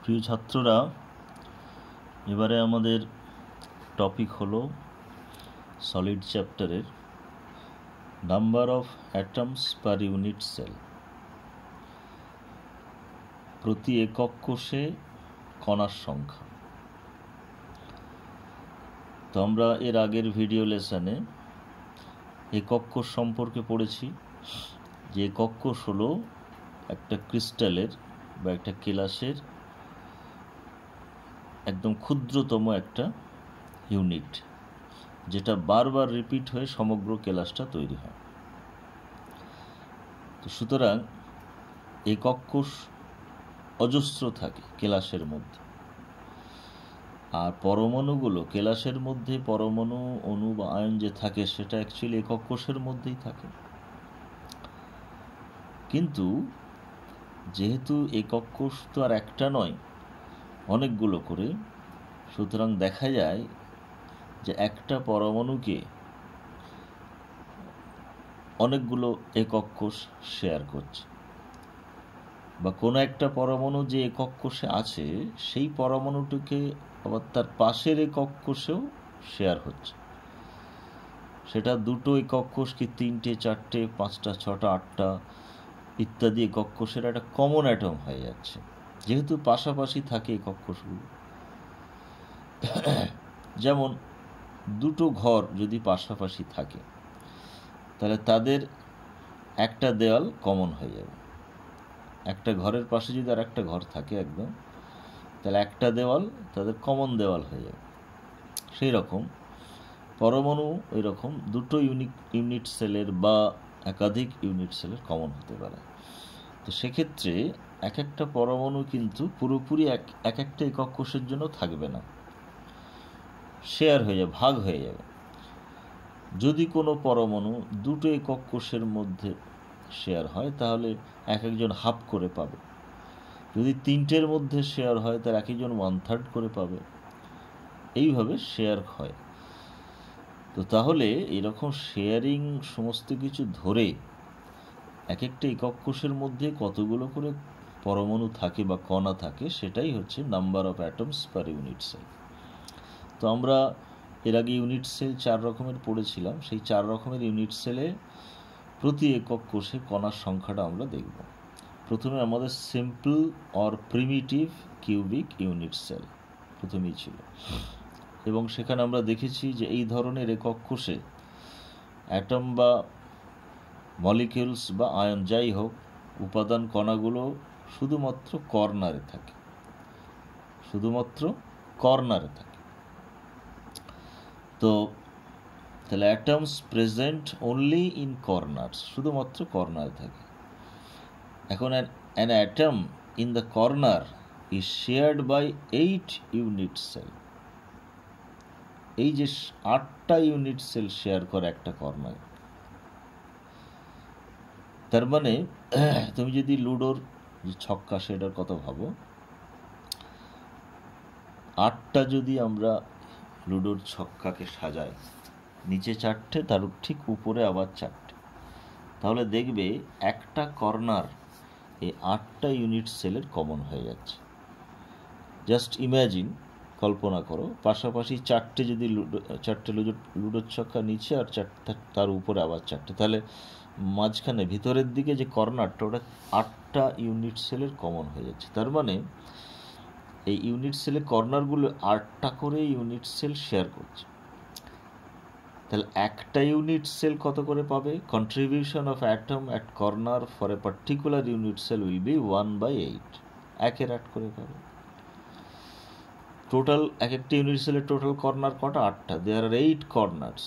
প্রিয় ছাত্ররা, এবারে আমাদের টপিক হলো সলিড চ্যাপ্টারের number of atoms per unit cell. প্রতি একক কোষে কণার সংখ্যা। তো আমরা এর আগের ভিডিও লেসনে একক কোষ সম্পর্কে পড়েছি যে একক কোষ হলো একটা ক্রিস্টালের বা একটা কেলাসের একদম ক্ষুদ্রতম একটা ইউনিট, যেটা বারবার রিপিট হয়ে সমগ্র কেলাসটা তৈরি হয়। তো সুতরাং একক কোষ অজস্র থাকে কেলাসের মধ্যে, আর পরমাণুগুলো কেলাসের মধ্যে পরমাণু, অণু বা আয়ন যে থাকে সেটা অ্যাকচুয়ালি একক কোষের মধ্যেই থাকে। কিন্তু যেহেতু একক কোষ তো আর একটা নয়, অনেকগুলো করে, সুতরাং দেখা যায় যে একটা পরমাণুকে অনেকগুলো একক কোষ শেয়ার করছে, বা কোনো একটা পরমাণু যে একক কোষে আছে সেই পরমাণুটিকে আবার তার পাশের একক কোষেও শেয়ার হচ্ছে। সেটা দুটো একক কোষ কি তিনটে, চারটে, পাঁচটা, ছটা, আটটা ইত্যাদি একক কোষের একটা কমন অ্যাটম হয়ে যাচ্ছে, যেহেতু পাশাপাশি থাকে একক কোষগুলো। যেমন দুটো ঘর যদি পাশাপাশি থাকে তাহলে তাদের একটা দেওয়াল কমন হয়ে যাবে। একটা ঘরের পাশে যদি আর একটা ঘর থাকে একদম, তাহলে একটা দেওয়াল তাদের কমন দেওয়াল হয়ে যাবে। সেই রকম পরমাণু ওই রকম দুটো ইউনিট সেলের বা একাধিক ইউনিট সেলের কমন হতে পারে। তো সেক্ষেত্রে এক একটা পরমাণু কিন্তু পুরোপুরি এক একটা একক কোষের জন্য থাকবে না, শেয়ার হয়ে যাবে, ভাগ হয়ে যাবে। যদি কোনো পরমাণু দুটো একক কোষের মধ্যে শেয়ার হয় তাহলে এক একজন হাফ করে পাবে। যদি তিনটের মধ্যে শেয়ার হয় তার এক একজন 1/3 করে পাবে। এইভাবে শেয়ার হয়। তো তাহলে এরকম শেয়ারিং সমস্ত কিছু ধরে এক একটা একক কোষের মধ্যে কতগুলো করে পরমাণু থাকে বা কণা থাকে, সেটাই হচ্ছে number of atoms per unit cell. তো আমরা এর আগে ইউনিট সেল 4 রকমের পড়েছিলাম। সেই 4 রকমের ইউনিট সেলে প্রতি একক কোষে কণার সংখ্যাটা আমরা দেখব। প্রথমে আমাদের simple or primitive cubic unit cell প্রথমেই ছিল, এবং সেখানে আমরা দেখেছি যে এই ধরনের একক কোষে অ্যাটম বা মলিকিউলস বা আয়ন যাই হোক, উপাদান কণাগুলো শুধুমাত্র কর্নারে থাকে, শুধুমাত্র কর্নারে থাকে। তো তাহলে atoms present only in corners, শুধুমাত্র কর্নারে থাকে। এখন an atom in the corner is shared by 8 unit cell. এই যে 8টা ইউনিট সেল শেয়ার করে একটা কর্নার, তার মানে তুমি যদি লুডোর যে ছক্কা সেটার কথা ভাবো, 8টা যদি আমরা লুডোর ছক্কাকে সাজাই, নিচে 4টে, তার ঠিক উপরে আবার 4টে, তাহলে দেখবে একটা কর্নার এই 8টা ইউনিট সেলের কমন হয়ে যাচ্ছে। জাস্ট ইম্যাজিন, কল্পনা করো, পাশাপাশি 4টে যদি 4টে লুডোর ছক্কা নিচে, আর 4টে তার উপরে আবার 4টে, তাহলে মাঝখানে ভিতরের দিকে যে কর্নারটা ওটা 8টা ইউনিট সেলের কমন হয়ে যাচ্ছে। তার মানে এই ইউনিট সেলের কর্নারগুলো 8টা করে ইউনিট সেল শেয়ার করছে। তাহলে একটা ইউনিট সেল কত করে পাবে? Contribution of atom at corner for a particular unit cell will be 1/8, 1/8 করে পাবে। টোটাল এক একটা ইউনিট সেলের টোটাল কর্নার কটা? 8টা। দেয়ার আর 8 কর্নার্স।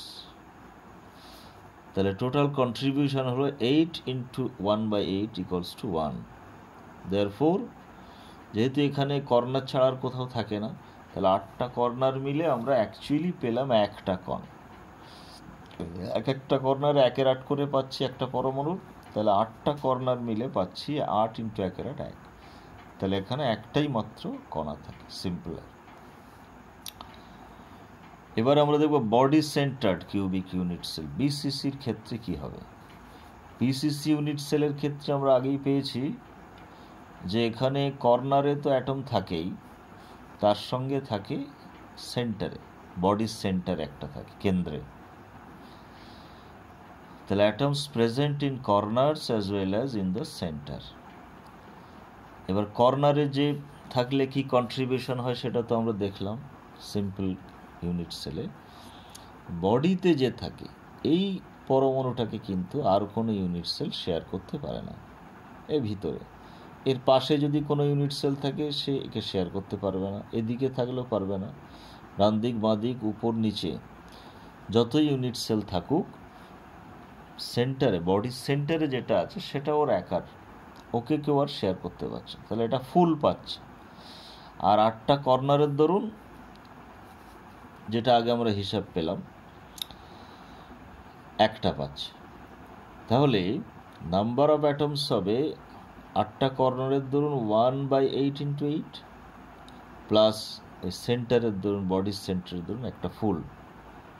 তাহলে টোটাল কন্ট্রিবিউশন হলো 8 × 1/8 = 1। দেয়ারফোর যেহেতু এখানে কর্নার ছাড়া আর কোথাও থাকে না, তাহলে 8টা কর্নার মিলে আমরা অ্যাকচুয়ালি পেলাম একটা কণ। এক একটা কর্নারে 1/8 করে পাচ্ছি একটা পরমাণুর, তাহলে 8টা কর্নার মিলে পাচ্ছি 8 × 1/8 1। তাহলে এখানে একটাই মাত্র কণা থাকে, সিম্পল। এবার আমরা দেখব body centred cubic unit cell, বিসিসির ক্ষেত্রে কি হবে। বিসিসি ইউনিট সেলের ক্ষেত্রে আমরা আগেই পেয়েছি যে এখানে কর্নারে তো অ্যাটম থাকেই, তার সঙ্গে থাকে সেন্টারে, বডির সেন্টার একটা থাকে কেন্দ্রে। তাহলে atoms present in corners as well as in the centre. এবার কর্নারে যে থাকলে কি কন্ট্রিবিউশন হয় সেটা তো আমরা দেখলাম সিম্পল ইউনিট সেলে। বডিতে যে থাকে এই পরমাণুটাকে কিন্তু আর কোনো ইউনিট সেল শেয়ার করতে পারে না এর ভিতরে। এর পাশে যদি কোনো ইউনিট সেল থাকে সে একে শেয়ার করতে পারবে না, এদিকে থাকলেও পারবে না, ডান দিক বাঁ দিক উপর নিচে যতই ইউনিট সেল থাকুক, সেন্টারে বডির সেন্টারে যেটা আছে সেটা ওর একার, ওকে কেউ আর শেয়ার করতে পারছে, তাহলে এটা ফুল পাচ্ছে। আর 8টা কর্নারের দরুন যেটা আগে আমরা হিসাব পেলাম একটা পাচ্ছে। তাহলে নাম্বার অফ অ্যাটমস হবে 8টা কর্নারের দরুন 1/8 × 8 প্লাস ওই সেন্টারের দরুন, বডির সেন্টারের দরুন একটা ফুল,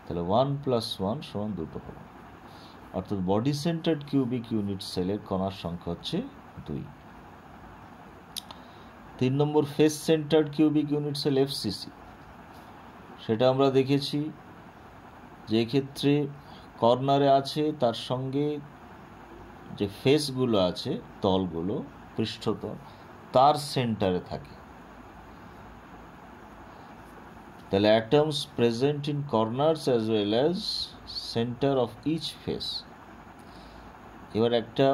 তাহলে 1 + 1 = 2 হলো। অর্থাৎ বডি সেন্টার্ড কিউবিক ইউনিট সেলের কণার সংখ্যা হচ্ছে 2। 3 number face centred cubic unit cell FCC, সেটা আমরা দেখেছি যে ক্ষেত্রে কর্নারে আছে, তার সঙ্গে যে ফেসগুলো আছে, তলগুলো, পৃষ্ঠতল, তার সেন্টারে থাকে। তাহলে atoms present in corners as well as centre of each face. এবার একটা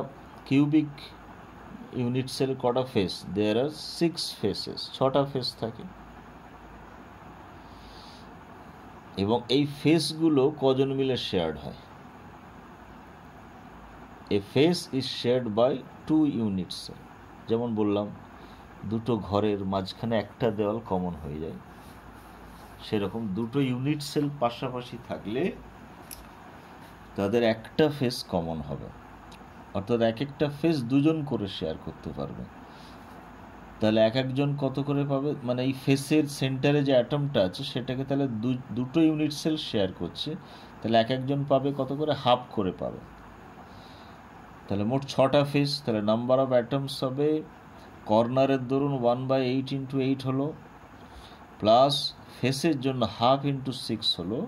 কিউবিক ইউনিট সেল কটা ফেস? দেয়ার আর 6 ফেসেস, 6টা ফেস থাকে। এবং এই ফেসগুলো কজন মিলে শেয়ার্ড হয়? A face is shared by 2 unit cell. যেমন বললাম দুটো ঘরের মাঝখানে একটা দেওয়াল কমন হয়ে যায়, সেরকম দুটো ইউনিট সেল পাশাপাশি থাকলে তাদের একটা ফেস কমন হবে, অর্থাৎ এক একটা ফেস দুজন করে শেয়ার করতে পারবে। তাহলে এক একজন কত করে পাবে? মানে এই ফেসের সেন্টারে যে অ্যাটমটা আছে সেটাকে তাহলে দুটো ইউনিট সেল শেয়ার করছে, তাহলে এক একজন পাবে কত করে? হাফ করে পাবে। তাহলে মোট 6টা ফেস, তাহলে নাম্বার অফ অ্যাটমস হবে কর্নারের ধরুন 1/8 × 8 হলো, প্লাস ফেসের জন্য হাফ × 6 হলো,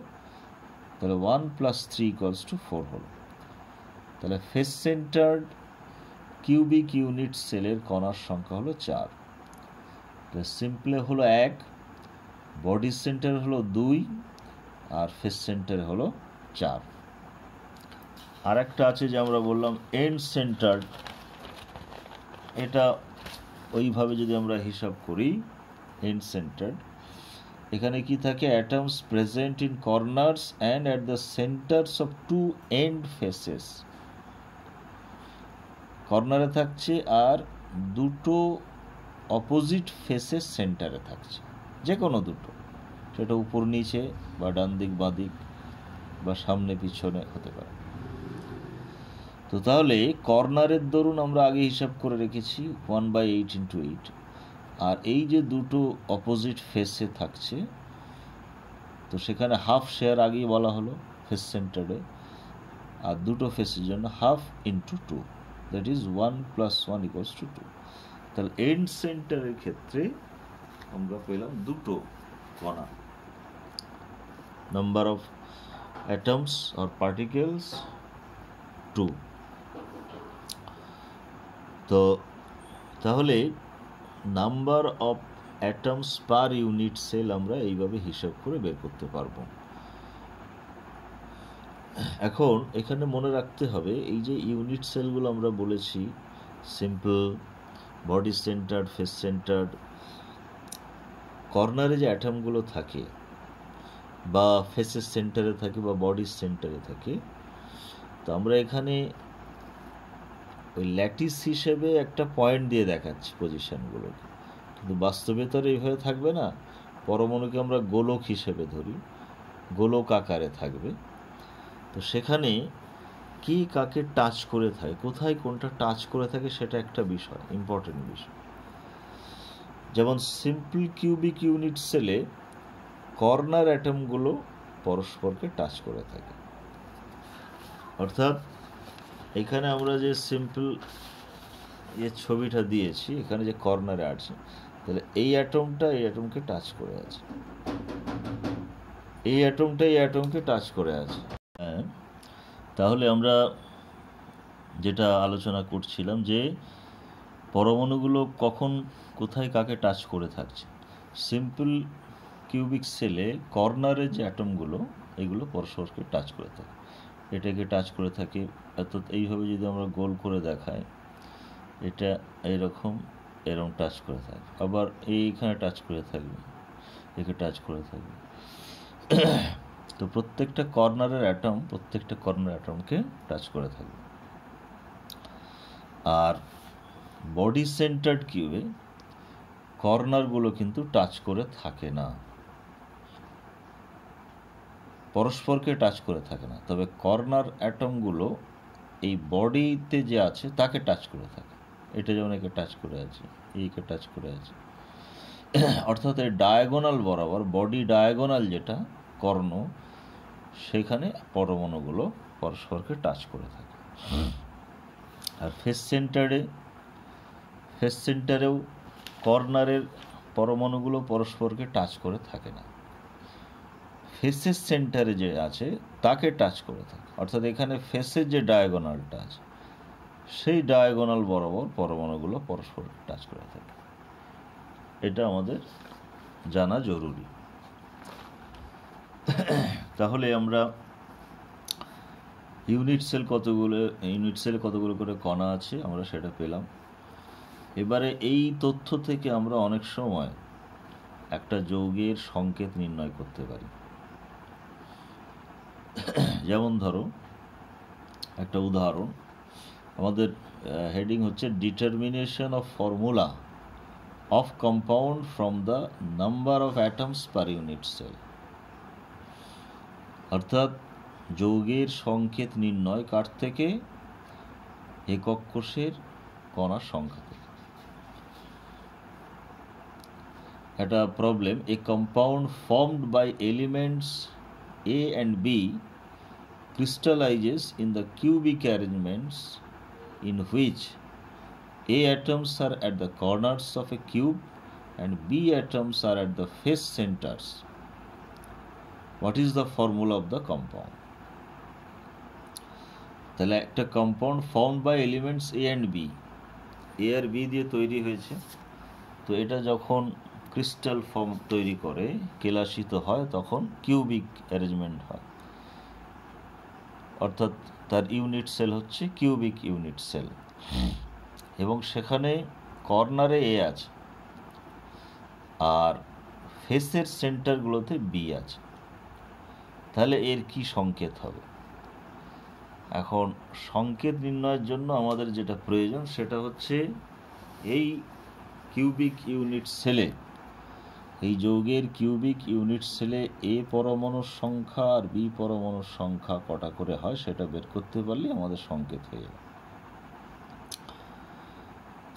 তাহলে 1 + 3 = 4 হলো। তাহলে ফেস সেন্টার্ড কিউবিক ইউনিট সেলের কণার সংখ্যা হলো 4। তাহলে সিম্পলে হলো 1, বডি সেন্টার হলো 2, আর ফেস সেন্টার হলো 4। আর একটা আছে যে আমরা বললাম এন্ড সেন্টার্ড, এটা ওইভাবে যদি আমরা হিসাব করি এন্ড সেন্টার্ড, এখানে কি থাকে? Atoms present in corners and at the centres of 2 end faces. কর্নারে থাকছে আর দুটো অপোজিট ফেসের সেন্টারে থাকছে, যে কোনো দুটো, সেটা উপর নিচে বা ডান দিক বাঁ দিক বা সামনে পিছনে হতে পারে। তো তাহলে কর্নারের দরুন আমরা আগে হিসাব করে রেখেছি 1/8 × 8, আর এই যে দুটো অপোজিট ফেসে থাকছে, তো সেখানে হাফ শেয়ার আগেই বলা হলো ফেস সেন্টারে, আর দুটো ফেসের জন্য হাফ × 2, দ্যাট ইজ 1 + 1 = 2। তাহলে এন্ড সেন্টারের ক্ষেত্রে আমরা পেলাম দুটো কণা, number of atoms or particles 2। তো তাহলে number of atoms per unit cell আমরা এইভাবে হিসাব করে বের করতে পারবো। এখন এখানে মনে রাখতে হবে এই যে ইউনিট সেলগুলো আমরা বলেছি simple, body centred, face centred, কর্নারে যে অ্যাটমগুলো থাকে বা ফেসের সেন্টারে থাকে বা বডির সেন্টারে থাকে, তো আমরা এখানে ওই ল্যাটিস হিসেবে একটা পয়েন্ট দিয়ে দেখাচ্ছি পজিশনগুলোকে, কিন্তু বাস্তবে তো আর এইভাবে থাকবে না। পরমাণুকে আমরা গোলক হিসেবে ধরি, গোলক আকারে থাকবে। তো সেখানে কি কাকে টাচ করে থাকে, কোথায় কোনটা টাচ করে থাকে, সেটা একটা বিষয়, ইম্পর্টেন্ট বিষয়। যেমন সিম্পল কিউবিক ইউনিট সেলে কর্নার অ্যাটমগুলো পরস্পরকে টাচ করে থাকে, অর্থাৎ এখানে আমরা যে সিম্পল যে ছবিটা দিয়েছি এখানে যে কর্নারে আছে, তাহলে এই অ্যাটমটা এই অ্যাটমকে টাচ করে আছে, এই অ্যাটমটা এই অ্যাটমকে টাচ করে আছে। হ্যাঁ, তাহলে আমরা যেটা আলোচনা করছিলাম যে পরমাণুগুলো কখন কোথায় কাকে টাচ করে থাকছে। সিম্পল কিউবিক সেলে কর্নারে যে অ্যাটমগুলো এগুলো পরস্পরকে টাচ করে থাকে, এটাকে টাচ করে থাকে। অর্থাৎ এইভাবে যদি আমরা গোল করে দেখাই, এটা এরকম টাচ করে থাকবে, আবার এইখানে টাচ করে থাকবে, একে টাচ করে থাকবে। তো প্রত্যেকটা কর্নারের অ্যাটমকে টাচ করে থাকবে। আর বডি সেন্টার্ড কিউবে কর্নারগুলো কিন্তু টাচ করে থাকে না, পরস্পরকে টাচ করে থাকে না, তবে কর্নার অ্যাটমগুলো এই বডিতে যে আছে তাকে টাচ করে থাকে। এটা যেমন একে টাচ করে আছে, এইকে টাচ করে আছে। অর্থাৎ এই ডায়াগোনাল বরাবর, বডি ডায়াগোনাল যেটা কর্ণ, সেখানে পরমাণুগুলো পরস্পরকে টাচ করে থাকে। আর ফেস সেন্টারেও কর্নারের পরমাণুগুলো পরস্পরকে টাচ করে থাকে না, ফেসের সেন্টারে যে আছে তাকে টাচ করে থাকে। অর্থাৎ এখানে ফেসের যে ডায়াগোনালটা আছে সেই ডায়াগোনাল বরাবর পরমাণুগুলো পরস্পর টাচ করে থাকে। এটা আমাদের জানা জরুরি। তাহলে আমরা ইউনিট সেলে কতগুলো করে কণা আছে আমরা সেটা পেলাম। এবারে এই তথ্য থেকে আমরা অনেক সময় একটা যৌগের সংকেত নির্ণয় করতে পারি। যেমন ধরো একটা উদাহরণ, আমাদের হেডিং হচ্ছে determination of formula of compound from the number of atoms per unit cell. অর্থাৎ যৌগের সংকেত নির্ণয় কার থেকে? একক কোষের কণার সংখ্যা থেকে। একটা problem, a compound formed by elements A and B crystallizes in the cubic arrangements in which A atoms are at the corners of a cube and B atoms are at the face centers. What is the formula of the compound? তাহলে একটা compound formed by elements A and B, A আর B দিয়ে তৈরি হয়েছে। তো এটা যখন crystal form তৈরি করে, কেলাসিত হয়, তখন কিউবিক অ্যারেঞ্জমেন্ট হয়। অর্থাৎ তার ইউনিট সেল হচ্ছে কিউবিক ইউনিট সেল, এবং সেখানে কর্নারে এ আছে আর ফেসের সেন্টারগুলোতে বি আছে। তাহলে এর কি সংকেত হবে? এখন সংকেত নির্ণয়ের জন্য আমাদের যেটা প্রয়োজন সেটা হচ্ছে এই কিউবিক ইউনিট সেলে, এই যৌগের কিউবিক ইউনিট সেলে এ পরমাণুর সংখ্যা আর বি পরমাণুর সংখ্যা কটা করে হয় সেটা বের করতে পারলে আমাদের সংকেত হয়ে যাবে।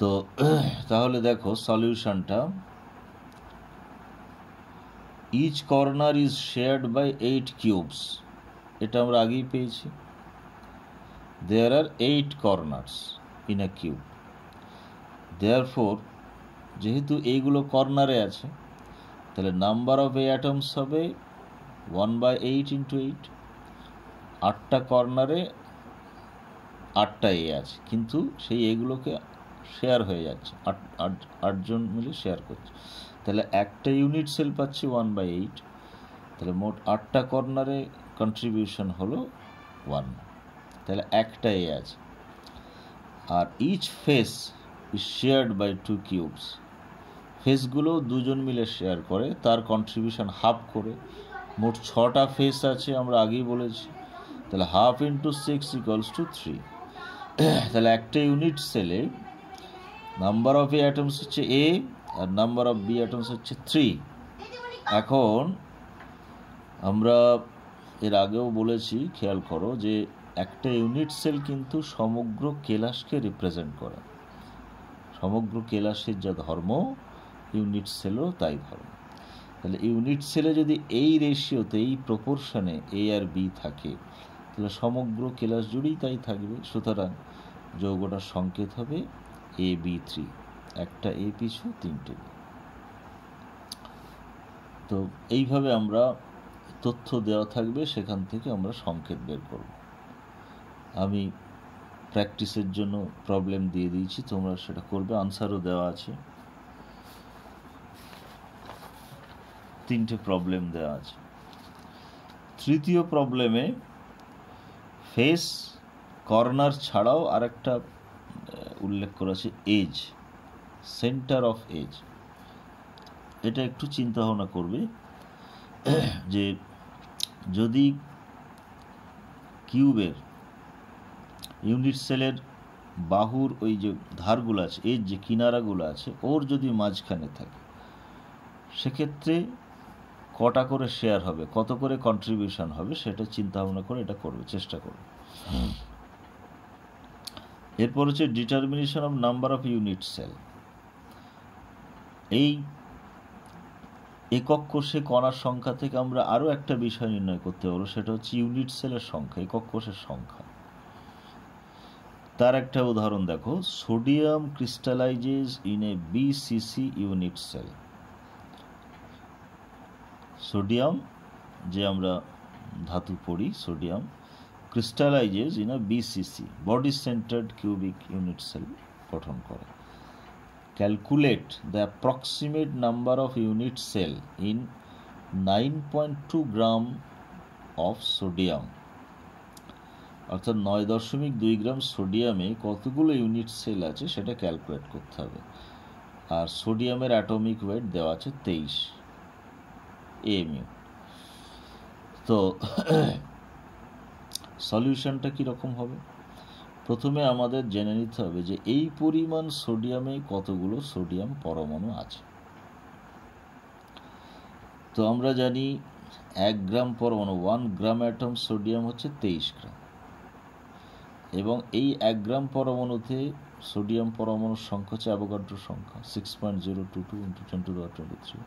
তো তাহলে দেখো সলিউশনটা, each corner is shared by 8 cubes, এটা আমরা আগেই পেয়েছি। There are 8 corners in a cube. Therefore যেহেতু এইগুলো কর্নারে আছে, তাহলে নাম্বার অফ এ অ্যাটমস হবে 1/8 × 8। 8টা কর্নারে 8টা এ আছে, কিন্তু সেই এগুলোকে শেয়ার হয়ে যাচ্ছে, 8জন মিলে শেয়ার করছে। তাহলে একটা ইউনিট সেল পাচ্ছি 1/8, তাহলে মোট 8টা কর্নারে কন্ট্রিবিউশন হলো 1, তাহলে একটা এ আছে। আর each face is shared by 2 cubes, ফেসগুলো দুজন মিলে শেয়ার করে, তার কন্ট্রিবিউশন হাফ করে। মোট 6টা ফেস আছে আমরা আগেই বলেছি, তাহলে হাফ × 6 = 3। তাহলে একটা ইউনিট সেলে নাম্বার অফ এ অ্যাটমস হচ্ছে এ আর নাম্বার অফ বি অ্যাটমস হচ্ছে 3। এখন আমরা এর আগেও বলেছি, খেয়াল করো যে একটা ইউনিট সেল কিন্তু সমগ্র কেলাসকে রিপ্রেজেন্ট করে। সমগ্র কেলাসের যা ধর্ম, ইউনিট সেলও তাই ধর্ম। তাহলে ইউনিট সেলে যদি এই রেশিওতে, এই প্রপোর্শনে এ আর বি থাকে, তাহলে সমগ্র কেলাস জুড়েই তাই থাকবে। সুতরাং যৌগটার সংকেত হবে AB3, একটা A পিছু 3টে B। তো এইভাবে আমরা তথ্য দেওয়া থাকবে, সেখান থেকে আমরা সংকেত বের করব। আমি প্র্যাকটিসের জন্য প্রবলেম দিয়ে দিয়েছি, তোমরা সেটা করবে। আনসারও দেওয়া আছে, 3টে প্রবলেম দেওয়া আছে। তৃতীয় প্রবলেমে ফেস, কর্নার ছাড়াও আরেকটা উল্লেখ করা আছে, এজ, সেন্টার অফ এজ। এটা একটু চিন্তা ভাবনা করবে যে যদি কিউবের ইউনিট সেলের বাহুর ওই যে ধারগুলো আছে, এর যে কিনারাগুলো আছে, ওর যদি মাঝখানে থাকে, সেক্ষেত্রে কটা করে শেয়ার হবে, কত করে কন্ট্রিবিউশন হবে, সেটা চিন্তা ভাবনা করে এটা করবে, চেষ্টা করবে। এরপর হচ্ছে determination of number of unit cell. এই একক কোষে কণার সংখ্যা থেকে আমরা আরও একটা বিষয় নির্ণয় করতে পারবো, সেটা হচ্ছে ইউনিট সেলের সংখ্যা, একক কোষের সংখ্যা। তার একটা উদাহরণ দেখো, sodium crystallizes in a BCC unit cell. Sodium, যে আমরা ধাতু পড়ি, sodium crystallizes in a BCC, body centred cubic unit cell গঠন করে। Calculate the approximate number of unit cell in 9.2 gram of sodium. অর্থাৎ 9.2 গ্রাম সোডিয়ামে কতগুলো ইউনিট সেল আছে সেটা ক্যালকুলেট করতে হবে। আর সোডিয়ামের অ্যাটমিক ওয়েট দেওয়া আছে 23 AMU। তো সলিউশনটা কীরকম হবে? প্রথমে আমাদের জেনে নিতে হবে যে এই পরিমাণ সোডিয়ামে কতগুলো সোডিয়াম পরমাণু আছে। তো আমরা জানি 1 গ্রাম পরমাণু, 1 গ্রাম অ্যাটম সোডিয়াম হচ্ছে 23 গ্রাম, এবং এই 1 গ্রাম পরমাণুতে সোডিয়াম পরমাণুর সংখ্যা হচ্ছে অ্যাভোগাড্রোর সংখ্যা 6.022 × 10⁻23।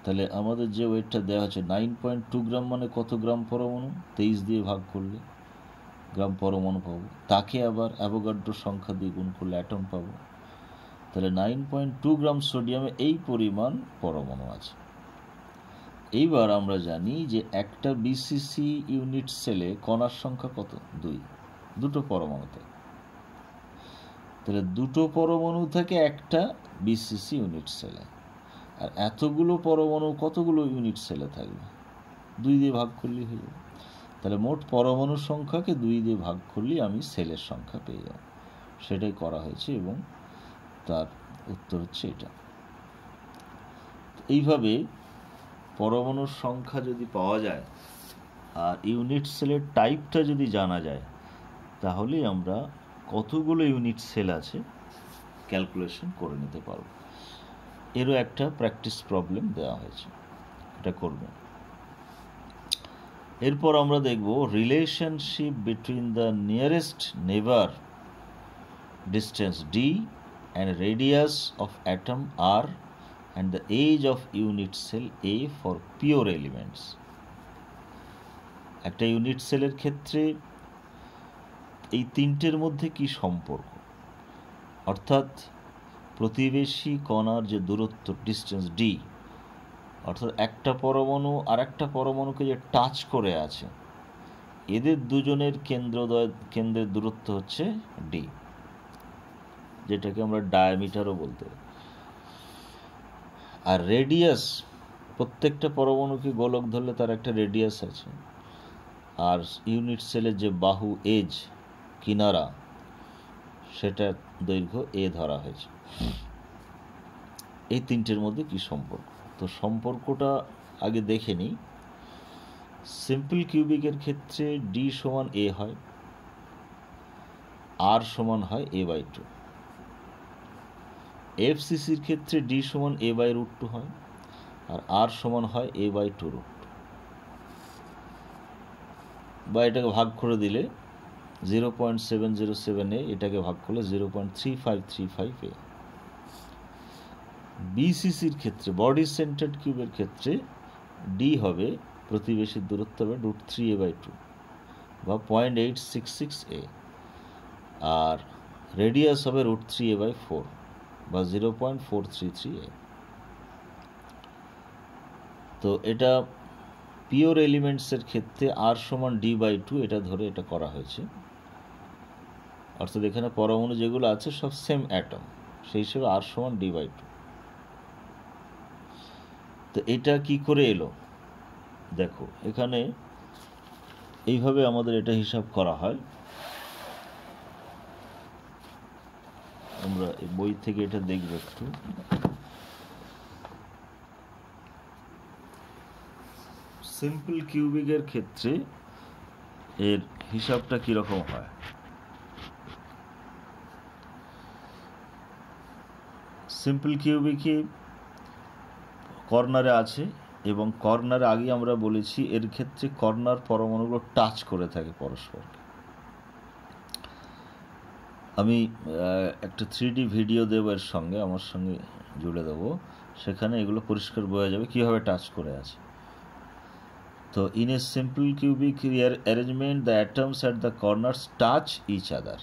তাহলে আমাদের যে ওয়েটটা দেওয়া হচ্ছে 9.2 গ্রাম, মানে কত গ্রাম পরমাণু? 23 দিয়ে ভাগ করলে গ্রাম পরমাণু পাবো, তাকে আবার অ্যাভোগাড্রোর সংখ্যা দিয়ে গুণ করলে অ্যাটম পাবো। তাহলে 9.2 গ্রাম সোডিয়ামে এই পরিমাণ পরমাণু আছে। এইবার আমরা জানি যে একটা বিসিসি ইউনিট সেলে কণার সংখ্যা কত? 2, দুটো পরমাণু থাকে। তাহলে দুটো পরমাণু থাকে একটা বিসিসি ইউনিট সেলে, আর এতগুলো পরমাণু কতগুলো ইউনিট সেলে থাকবে? 2 দিয়ে ভাগ করলেই হয়ে যাবে। তাহলে মোট পরমাণুর সংখ্যাকে 2 দিয়ে ভাগ করলেই আমি সেলের সংখ্যা পেয়ে যাব। সেটাই করা হয়েছে এবং তার উত্তর হচ্ছে এটা। এইভাবে পরমাণুর সংখ্যা যদি পাওয়া যায় আর ইউনিট সেলের টাইপটা যদি জানা যায়, তাহলেই আমরা কতগুলো ইউনিট সেল আছে ক্যালকুলেশন করে নিতে পারব। এরও একটা প্র্যাকটিস প্রবলেম দেওয়া হয়েছে, এটা করবে। এরপর আমরা দেখব relationship between the nearest neighbour distance d and radius of atom আর and the age of unit cell A for pure elements। একটা ইউনিট সেলের ক্ষেত্রে এই তিনটের মধ্যে কি সম্পর্ক, অর্থাৎ প্রতিবেশী কণার যে দূরত্ব ডিস্টেন্স ডি, অর্থাৎ একটা পরমাণু আর একটা পরমাণুকে যে টাচ করে আছে, এদের দুজনের কেন্দ্রের দূরত্ব হচ্ছে ডি, যেটাকে আমরা ডায়ামিটারও বলতে পারি। আর রেডিয়াস, প্রত্যেকটা পরমাণুকে গোলক ধরলে তার একটা রেডিয়াস আছে, আর ইউনিট সেলের যে বাহু, এজ, কিনারা, সেটা দৈর্ঘ্য এ ধরা হয়েছে। এই তিনটের মধ্যে কি সম্পর্ক? তো সম্পর্কটা আগে দেখে নিই। সিম্পল কিউবিকের ক্ষেত্রে ডি সমান এ হয়, আর সমান হয় a/2। এফসিসির ক্ষেত্রে ডি সমান a/√2 হয়, আর আর সমান হয় a/2√2। বা এটাকে ভাগ করে দিলে 0.707a, এটাকে ভাগ করলে 0.3535a। বিসিসির ক্ষেত্রে, বডি সেন্টার্ড কিউবের ক্ষেত্রে, ডি হবে প্রতিবেশীর দূরত্ব হবে √3a/2 বা 0.866a, আর রেডিয়াস হবে √3a/4 বা 0.433a। তো এটা পিওর এলিমেন্টসের ক্ষেত্রে r সমান d/2 এটা ধরে এটা করা হয়েছে, অর্থাৎ এখানে পরমাণু যেগুলো আছে সব সেম অ্যাটম, সেই হিসেবে r সমান d/2। তো এটা কি করে এলো দেখো, এখানে এইভাবে আমাদের এটা হিসাব করা হয়। আমরা এই বই থেকে এটা দেখব একটু। সিম্পল কিউবিকের ক্ষেত্রে এর হিসাবটা কিরকম হয়। সিম্পল কিউবিকে কর্নারে আছে, এবং কর্নারে আগে আমরা বলেছি এর ক্ষেত্রে কর্নার পরমাণুগুলো টাচ করে থাকে পরস্পরকে। আমি একটা 3D ভিডিও দেব এর সঙ্গে, আমার সঙ্গে জুড়ে দেবো, সেখানে এগুলো পরিষ্কার বোঝা যাবে কীভাবে টাচ করে আছে। তো in a simple cubic arrangement the atoms at the corners touch each other,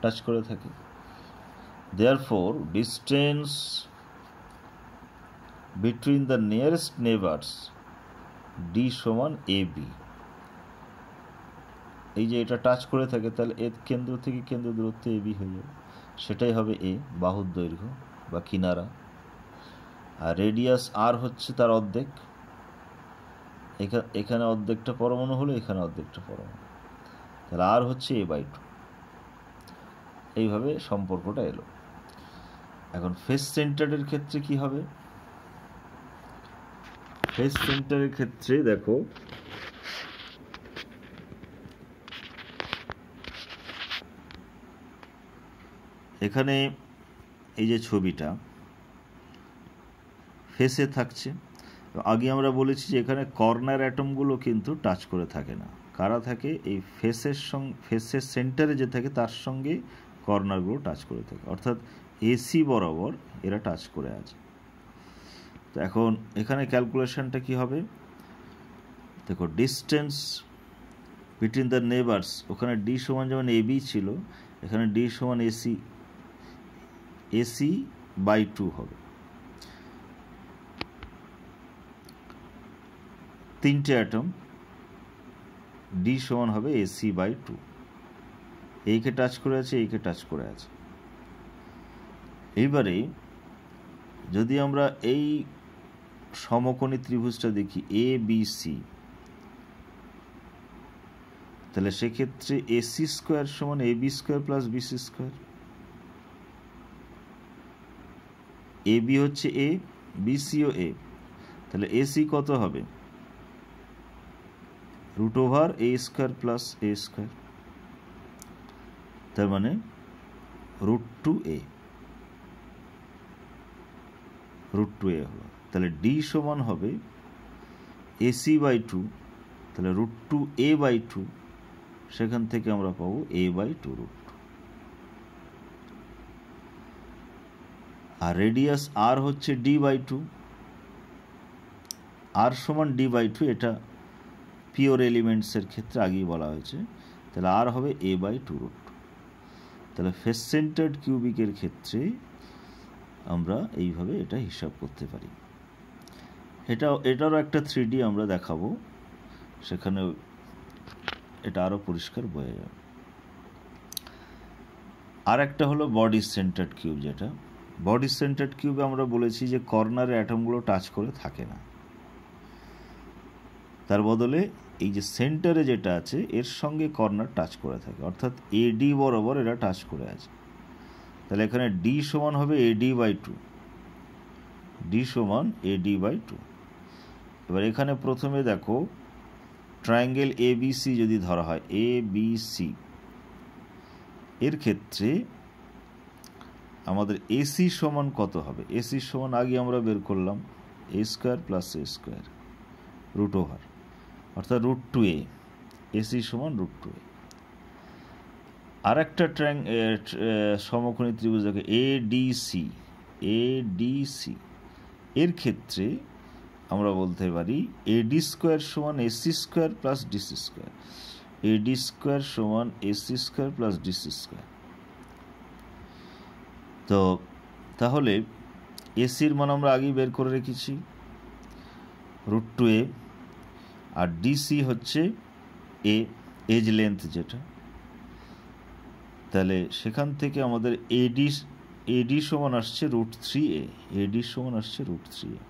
touch করে থাকে। Therefore distance between the nearest neighbours d সমান AB। এই যে এটা টাচ করে থাকে, তাহলে এর কেন্দ্র থেকে কেন্দ্র দূরত্ব AB হয়ে যাবে, সেটাই হবে A, বাহুর দৈর্ঘ্য বা কিনারা। আর রেডিয়াস R হচ্ছে তার অর্ধেক, এখানে অর্ধেকটা পরমাণু হলো, এখানে অর্ধেকটা পরমাণু, তাহলে R হচ্ছে a/2। এইভাবে সম্পর্কটা এলো। এখন ফেস সেন্টারের ক্ষেত্রে কি হবে? ফেস সেন্টারের ক্ষেত্রে দেখো, এখানে এই যে ছবিটা ফেসে থাকছে, আগে আমরা বলেছি যে এখানে কর্নার অ্যাটমগুলো কিন্তু টাচ করে থাকে না। কারা থাকে? এই ফেসের সেন্টারে যে থাকে তার সঙ্গে কর্নারগুলো টাচ করে থাকে, অর্থাৎ AC বরাবর এরা টাচ করে আছে। তো এখন এখানে ক্যালকুলেশনটা কি হবে দেখো, ডিস্টেন্স বিটুইন দ্য নেইবার্স, ওখানে D সমান যেমন AB ছিল, এখানে D সমান AC/2 হবে। তিনটে অ্যাটম, D সমান হবে AC/2, এইকে টাচ করে আছে, এইকে টাচ করে আছে। এইবারে যদি আমরা এই সমকোণী ত্রিভুজটা দেখি ABC, তাহলে সেক্ষেত্রে AC² সমান AB² প্লাস BC²। AB হচ্ছে A, BCও A, তাহলে AC কত হবে? √A² প্লাস A², তার মানে √2A হলো। তাহলে D সমান হবে AC/2, তাহলে √2A/2, সেখান থেকে আমরা পাবো A/2 √2। আর রেডিয়াস R হচ্ছে D/2, R সমান D/2, এটা পিওর এলিমেন্টসের ক্ষেত্রে আগেই বলা হয়েছে, তাহলে R হবে A/2 √2। তাহলে ফেস সেন্টার্ড কিউবিকের ক্ষেত্রে আমরা এইভাবে এটা হিসাব করতে পারি। এটারও একটা 3D আমরা দেখাবো, সেখানে এটা আরও পরিষ্কার বোঝা যাবে। আর একটা হলো বডি সেন্টার্ড কিউব, যেটা বডি সেন্টার্ড কিউবে আমরা বলেছি যে কর্নারে অ্যাটমগুলো টাচ করে থাকে না, তার বদলে এই যে সেন্টারে যেটা আছে এর সঙ্গে কর্নার টাচ করে থাকে, অর্থাৎ AD বরাবর এরা টাচ করে আছে। তাহলে এখানে D সমান হবে AD/2, D সমান AD/2। এবার এখানে প্রথমে দেখো ট্রায়াঙ্গেল ABC যদি ধরা হয়, ABC, এর ক্ষেত্রে আমাদের AC সমান কত হবে? AC সমান আগে আমরা বের করলাম A² প্লাস A², √, অর্থাৎ √2A। AC সমান √2A। আর একটা সমকোণী ত্রিভুজ দেখো ADC, এর ক্ষেত্রে আমরা বলতে পারি AD² সমান AC² প্লাস DC², AD² সমান AC² প্লাস DC²। তো তাহলে এসির মান আমরা আগেই বের করে রেখেছি √2a, আর ডিসি হচ্ছে এ, এজ লেন্থ যেটা। তাহলে সেখান থেকে আমাদের এডি সমান আসছে √3a, এডি সমান আসছে √3a,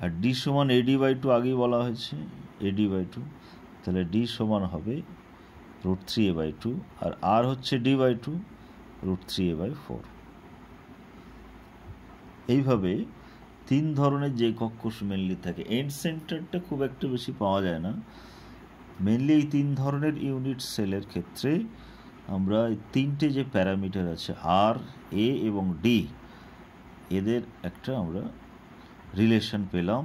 আর ডি সমান AD/2 আগেই বলা হয়েছে, AD/2। তাহলে ডি সমান হবে √3a/2, আর আর হচ্ছে D/2, √3a/4। এইভাবে 3 ধরনের যে কক্ষস মেনলি থাকে, এন্ড সেন্টারটা খুব একটা বেশি পাওয়া যায় না। মেনলি এই 3 ধরনের ইউনিট সেলের ক্ষেত্রে আমরা এই 3টে যে প্যারামিটার আছে আর, এ এবং ডি, এদের একটা আমরা রিলেশন পেলাম,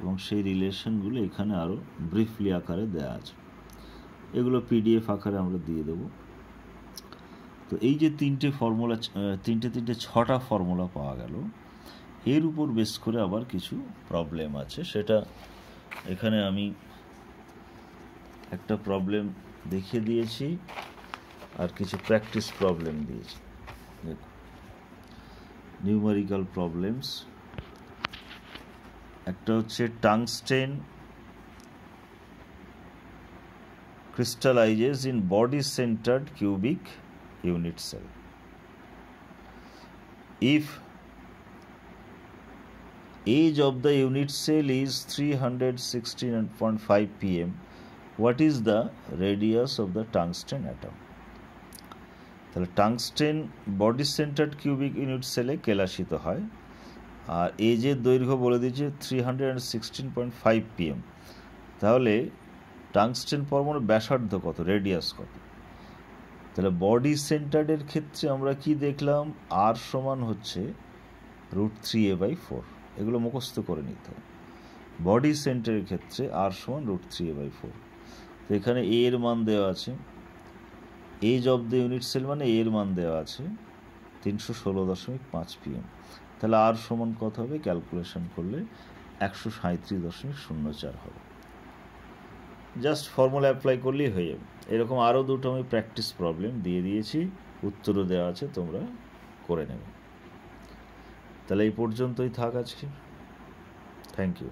এবং সেই রিলেশনগুলো এখানে আরও ব্রিফলি আকারে দেওয়া আছে। এগুলো PDF আকারে আমরা দিয়ে দেব। তো এই যে 3টে ফর্মুলা, 6টা ফর্মুলা পাওয়া গেল, এর উপর বেস করে আবার কিছু প্রবলেম আছে। সেটা এখানে আমি একটা প্রবলেম দেখিয়ে দিয়েছি, আর কিছু প্র্যাকটিস প্রবলেম দিয়েছি। দেখুন, নিউমেরিক্যাল প্রবলেমস। একটা হচ্ছে tungsten crystallizes in body-centered cubic unit cell. If age of the unit cell is 316.5 pm, what is the radius of the tungsten atom? তাহলে tungsten body centred cubic unit সেলে কেলাসিত হয়, আর এজের দৈর্ঘ্য বলে দিয়েছে 316.5 pm। তাহলে টাংস্টেন পরমাণুর ব্যাসার্ধ কত, রেডিয়াস কত? তাহলে বডি সেন্টার্ডের ক্ষেত্রে আমরা কি দেখলাম, আর সমান হচ্ছে √3a/4। এগুলো মুখস্থ করে নিতে হবে। বডি সেন্টারের ক্ষেত্রে আর সমান √3a/4। তো এখানে এ এর মান দেওয়া আছে, edge of the unit cell মানে এর মান দেওয়া আছে 316.5 pm। তাহলে আর সমান কত হবে, ক্যালকুলেশন করলে 137.04 হবে। জাস্ট ফর্মুলা অ্যাপ্লাই করলেই হয়ে যাবে। এরকম আরও দুটো আমি প্র্যাকটিস প্রবলেম দিয়ে দিয়েছি, উত্তরও দেওয়া আছে, তোমরা করে নেবে। তাহলে এই পর্যন্তই থাক আজকে। Thank you.